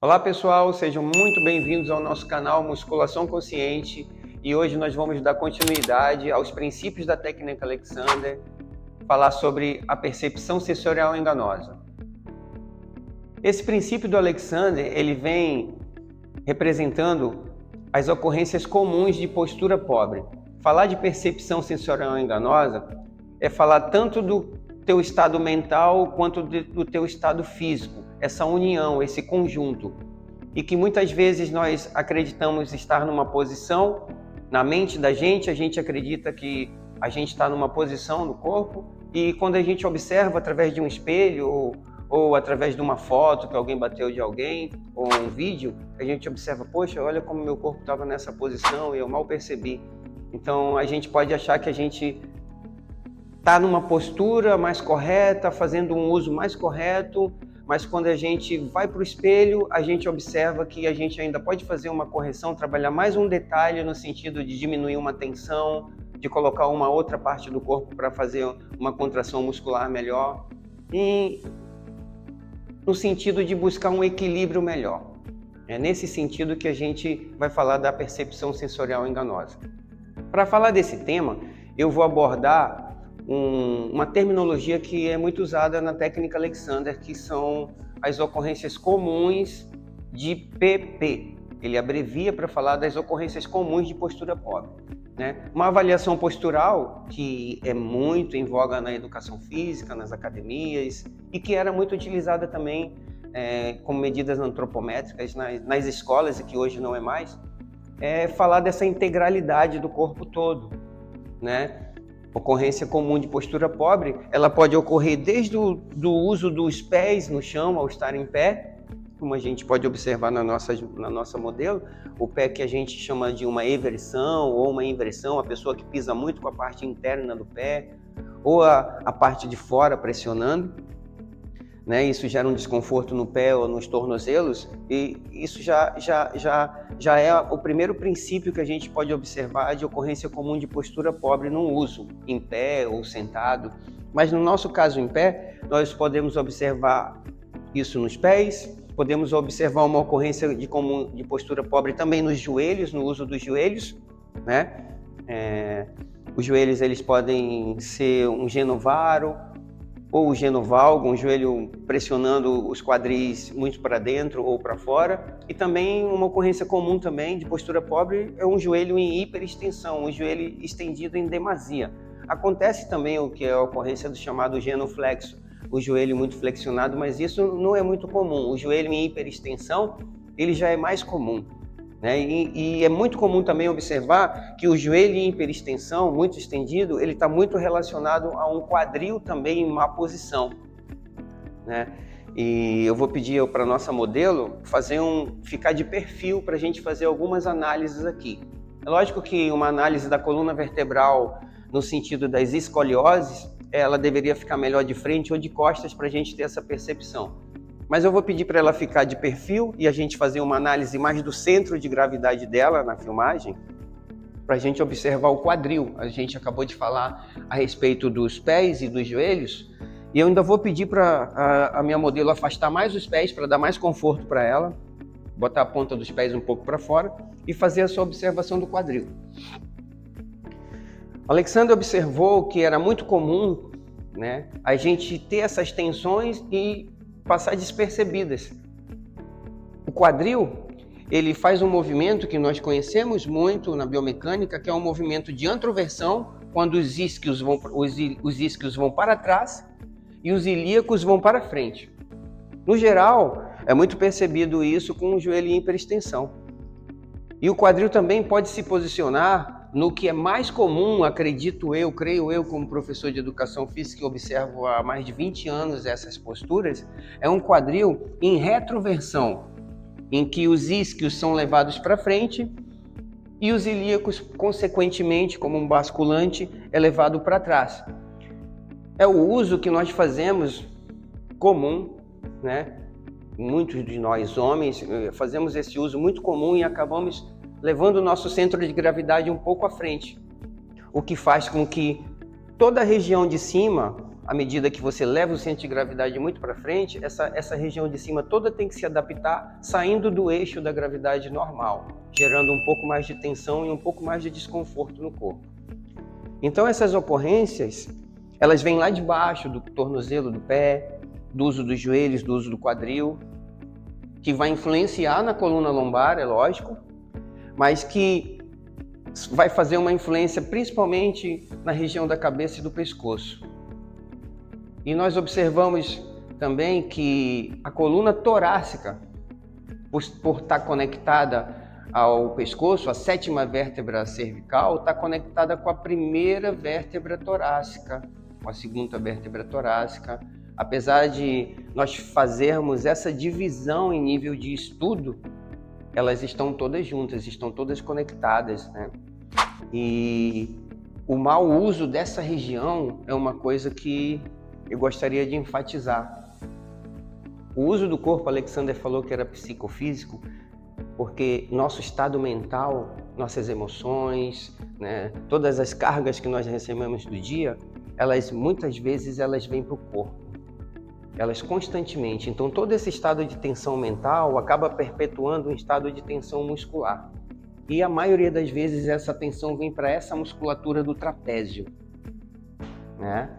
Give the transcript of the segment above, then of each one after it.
Olá pessoal, sejam muito bem-vindos ao nosso canal Musculação Consciente e hoje nós vamos dar continuidade aos princípios da técnica Alexander, falar sobre a percepção sensorial enganosa. Esse princípio do Alexander, ele vem representando as ocorrências comuns de postura pobre. Falar de percepção sensorial enganosa é falar tanto do teu estado mental quanto do teu estado físico, essa união, esse conjunto. E que muitas vezes nós acreditamos estar numa posição, na mente da gente, a gente acredita que a gente está numa posição no corpo, e quando a gente observa através de um espelho ou através de uma foto que alguém bateu de alguém, ou um vídeo, a gente observa, poxa, olha como meu corpo estava nessa posição e eu mal percebi. Então a gente pode achar que a gente está numa postura mais correta, fazendo um uso mais correto, mas quando a gente vai para o espelho, a gente observa que a gente ainda pode fazer uma correção, trabalhar mais um detalhe no sentido de diminuir uma tensão, de colocar uma outra parte do corpo para fazer uma contração muscular melhor, e no sentido de buscar um equilíbrio melhor. É nesse sentido que a gente vai falar da percepção sensorial enganosa. Para falar desse tema, eu vou abordar uma terminologia que é muito usada na técnica Alexander, que são as ocorrências comuns de PP. Ele abrevia para falar das ocorrências comuns de postura pobre, né? Uma avaliação postural que é muito em voga na educação física, nas academias, e que era muito utilizada também como medidas antropométricas nas escolas, e que hoje não é mais, é falar dessa integralidade do corpo todo, né? Ocorrência comum de postura pobre, ela pode ocorrer desde o uso dos pés no chão ao estar em pé, como a gente pode observar na nossa modelo, o pé que a gente chama de uma eversão ou uma inversão, a pessoa que pisa muito com a parte interna do pé, ou a parte de fora pressionando, né? Isso gera um desconforto no pé ou nos tornozelos, e isso já é o primeiro princípio que a gente pode observar de ocorrência comum de postura pobre no uso, em pé ou sentado. Mas no nosso caso em pé, nós podemos observar isso nos pés, podemos observar uma ocorrência de postura pobre também nos joelhos, no uso dos joelhos, né? Os joelhos eles podem ser um genovaro, ou o genovalgo, um joelho pressionando os quadris muito para dentro ou para fora. E também uma ocorrência comum também de postura pobre é um joelho em hiperextensão, um joelho estendido em demasia. Acontece também o que é a ocorrência do chamado genuflexo, o joelho muito flexionado, mas isso não é muito comum. O joelho em hiperextensão, ele já é mais comum, né? E é muito comum também observar que o joelho em hiperextensão, muito estendido, ele está muito relacionado a um quadril também em má posição, né? E eu vou pedir para a nossa modelo ficar de perfil para a gente fazer algumas análises aqui. É lógico que uma análise da coluna vertebral no sentido das escolioses, ela deveria ficar melhor de frente ou de costas para a gente ter essa percepção. Mas eu vou pedir para ela ficar de perfil e a gente fazer uma análise mais do centro de gravidade dela na filmagem, para a gente observar o quadril. A gente acabou de falar a respeito dos pés e dos joelhos, e eu ainda vou pedir para a minha modelo afastar mais os pés para dar mais conforto para ela, botar a ponta dos pés um pouco para fora e fazer a sua observação do quadril. Alexander observou que era muito comum, né, a gente ter essas tensões e passar despercebidas. O quadril, ele faz um movimento que nós conhecemos muito na biomecânica, que é um movimento de antroversão, quando os isquios vão para trás e os ilíacos vão para frente. No geral, é muito percebido isso com o joelho em hiperextensão. E o quadril também pode se posicionar no que é mais comum, creio eu, como professor de educação física, que observo há mais de 20 anos essas posturas, é um quadril em retroversão, em que os isquios são levados para frente e os ilíacos, consequentemente, como um basculante, é levado para trás. É o uso que nós fazemos comum, né? Muitos de nós homens fazemos esse uso muito comum e acabamos levando o nosso centro de gravidade um pouco à frente, o que faz com que toda a região de cima, à medida que você leva o centro de gravidade muito para frente, essa região de cima toda tem que se adaptar saindo do eixo da gravidade normal, gerando um pouco mais de tensão e um pouco mais de desconforto no corpo. Então essas ocorrências, elas vêm lá de baixo, do tornozelo do pé, do uso dos joelhos, do uso do quadril, que vai influenciar na coluna lombar, é lógico, mas que vai fazer uma influência principalmente na região da cabeça e do pescoço. E nós observamos também que a coluna torácica, por estar conectada ao pescoço, a 7ª vértebra cervical está conectada com a 1ª vértebra torácica, com a 2ª vértebra torácica. Apesar de nós fazermos essa divisão em nível de estudo, elas estão todas juntas, estão todas conectadas, né? E o mau uso dessa região é uma coisa que eu gostaria de enfatizar. O uso do corpo, Alexander falou que era psicofísico, porque nosso estado mental, nossas emoções, né, todas as cargas que nós recebemos do dia, muitas vezes elas vêm para o corpo. Elas constantemente. Então todo esse estado de tensão mental acaba perpetuando um estado de tensão muscular. E a maioria das vezes essa tensão vem para essa musculatura do trapézio, né?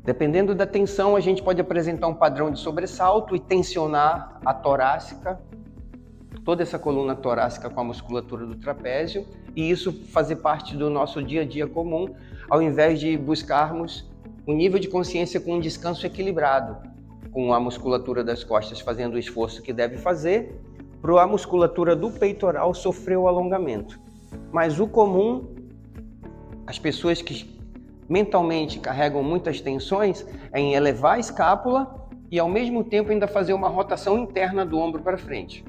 Dependendo da tensão, a gente pode apresentar um padrão de sobressalto e tensionar a torácica, toda essa coluna torácica com a musculatura do trapézio, e isso fazer parte do nosso dia a dia comum, ao invés de buscarmos um nível de consciência com um descanso equilibrado, com a musculatura das costas fazendo o esforço que deve fazer, para a musculatura do peitoral sofrer o alongamento. Mas o comum, as pessoas que mentalmente carregam muitas tensões, é em elevar a escápula e ao mesmo tempo ainda fazer uma rotação interna do ombro para frente.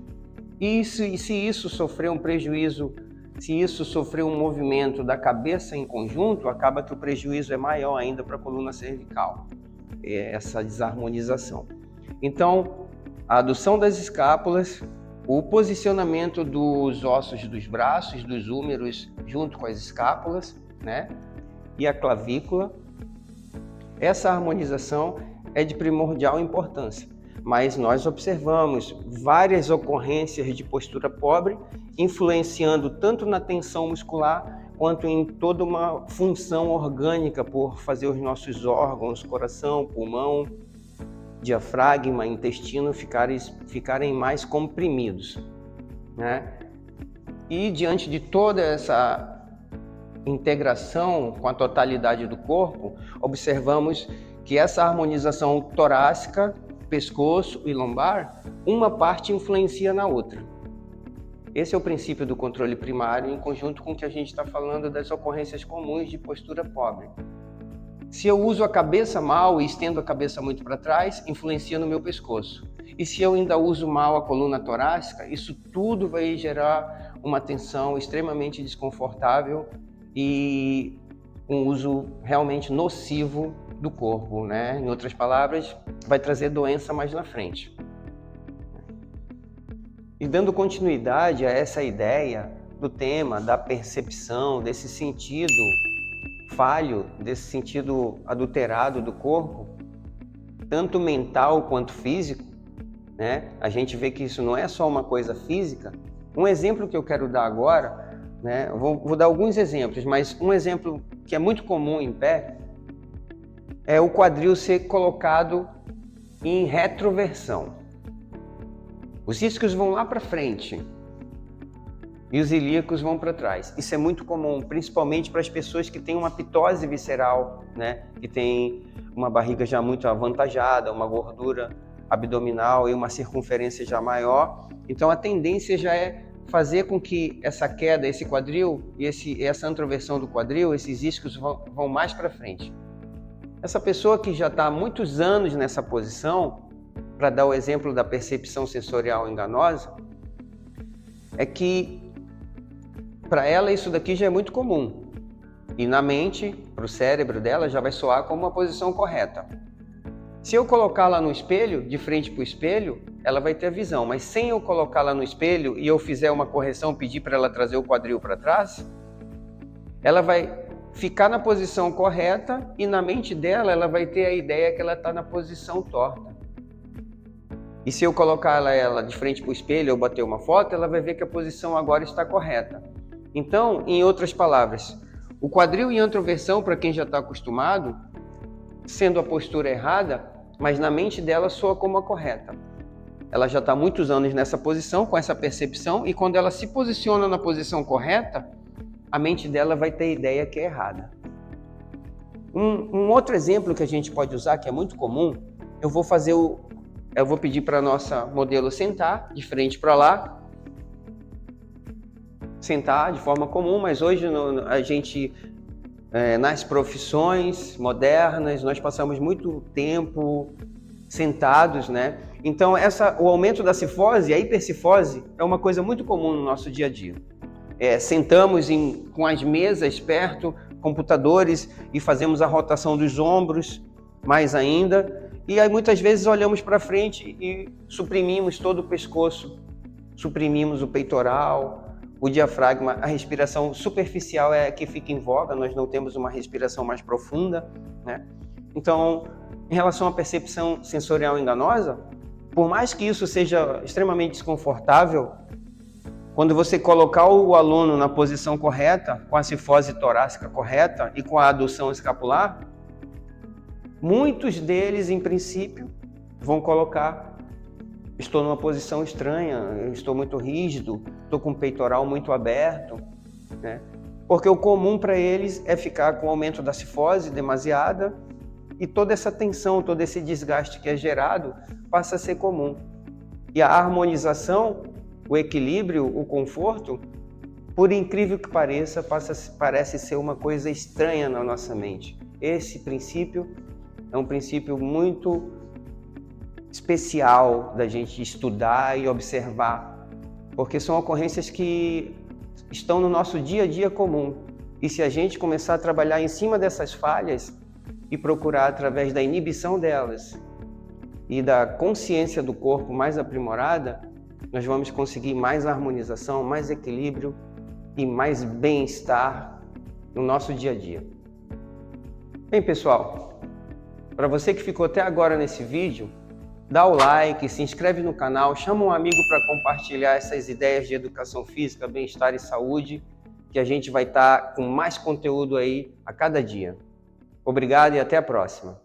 E se isso sofrer um prejuízo, se isso sofrer um movimento da cabeça em conjunto, acaba que o prejuízo é maior ainda para a coluna cervical, essa desarmonização. Então, a adução das escápulas, o posicionamento dos ossos dos braços, dos húmeros, junto com as escápulas, né? E a clavícula, essa harmonização é de primordial importância. Mas nós observamos várias ocorrências de postura pobre, influenciando tanto na tensão muscular, quanto em toda uma função orgânica por fazer os nossos órgãos, coração, pulmão, diafragma, intestino ficarem mais comprimidos, né? E diante de toda essa integração com a totalidade do corpo, observamos que essa harmonização torácica, pescoço e lombar, uma parte influencia na outra. Esse é o princípio do controle primário, em conjunto com o que a gente está falando das ocorrências comuns de postura pobre. Se eu uso a cabeça mal e estendo a cabeça muito para trás, influencia no meu pescoço. E se eu ainda uso mal a coluna torácica, isso tudo vai gerar uma tensão extremamente desconfortável e um uso realmente nocivo do corpo, né? Em outras palavras, vai trazer doença mais na frente. E dando continuidade a essa ideia do tema, da percepção, desse sentido falho, desse sentido adulterado do corpo, tanto mental quanto físico, né? A gente vê que isso não é só uma coisa física. Um exemplo que eu quero dar agora, né? Vou dar alguns exemplos, mas um exemplo que é muito comum em pé é o quadril ser colocado em retroversão. Os isquios vão lá para frente e os ilíacos vão para trás. Isso é muito comum, principalmente para as pessoas que têm uma pitose visceral, né? Que tem uma barriga já muito avantajada, uma gordura abdominal e uma circunferência já maior. Então a tendência já é fazer com que essa queda, esse quadril e essa antroversão do quadril, esses isquios vão mais para frente. Essa pessoa que já está há muitos anos nessa posição, para dar o exemplo da percepção sensorial enganosa, é que para ela isso daqui já é muito comum. E na mente, para o cérebro dela, já vai soar como uma posição correta. Se eu colocá-la no espelho, de frente para o espelho, ela vai ter a visão. Mas sem eu colocá-la no espelho e eu fizer uma correção, pedir para ela trazer o quadril para trás, ela vai ficar na posição correta e na mente dela ela vai ter a ideia que ela está na posição torta. E se eu colocar ela de frente para o espelho ou bater uma foto, ela vai ver que a posição agora está correta. Então, em outras palavras, o quadril em antroversão, para quem já está acostumado, sendo a postura errada, mas na mente dela soa como a correta. Ela já está há muitos anos nessa posição, com essa percepção, e quando ela se posiciona na posição correta, a mente dela vai ter a ideia que é errada. Um outro exemplo que a gente pode usar, que é muito comum, eu vou pedir para a nossa modelo sentar de frente para lá, sentar de forma comum, mas hoje a gente, nas profissões modernas, nós passamos muito tempo sentados, né? Então o aumento da cifose, a hipercifose, é uma coisa muito comum no nosso dia a dia. Sentamos com as mesas perto, computadores, e fazemos a rotação dos ombros, mais ainda, e aí muitas vezes olhamos para frente e suprimimos todo o pescoço, suprimimos o peitoral, o diafragma. A respiração superficial é a que fica em voga, nós não temos uma respiração mais profunda, né? Então, em relação à percepção sensorial enganosa, por mais que isso seja extremamente desconfortável, quando você colocar o aluno na posição correta, com a cifose torácica correta e com a adução escapular, muitos deles, em princípio, vão colocar: estou numa posição estranha, eu estou muito rígido, estou com o peitoral muito aberto, né? Porque o comum para eles é ficar com o aumento da cifose demasiada e toda essa tensão, todo esse desgaste que é gerado passa a ser comum. E a harmonização, o equilíbrio, o conforto, por incrível que pareça, parece ser uma coisa estranha na nossa mente. Esse princípio é um princípio muito especial da gente estudar e observar, porque são ocorrências que estão no nosso dia a dia comum. E se a gente começar a trabalhar em cima dessas falhas e procurar através da inibição delas e da consciência do corpo mais aprimorada, nós vamos conseguir mais harmonização, mais equilíbrio e mais bem-estar no nosso dia a dia. Bem, pessoal, para você que ficou até agora nesse vídeo, dá o like, se inscreve no canal, chama um amigo para compartilhar essas ideias de educação física, bem-estar e saúde, que a gente vai estar com mais conteúdo aí a cada dia. Obrigado e até a próxima.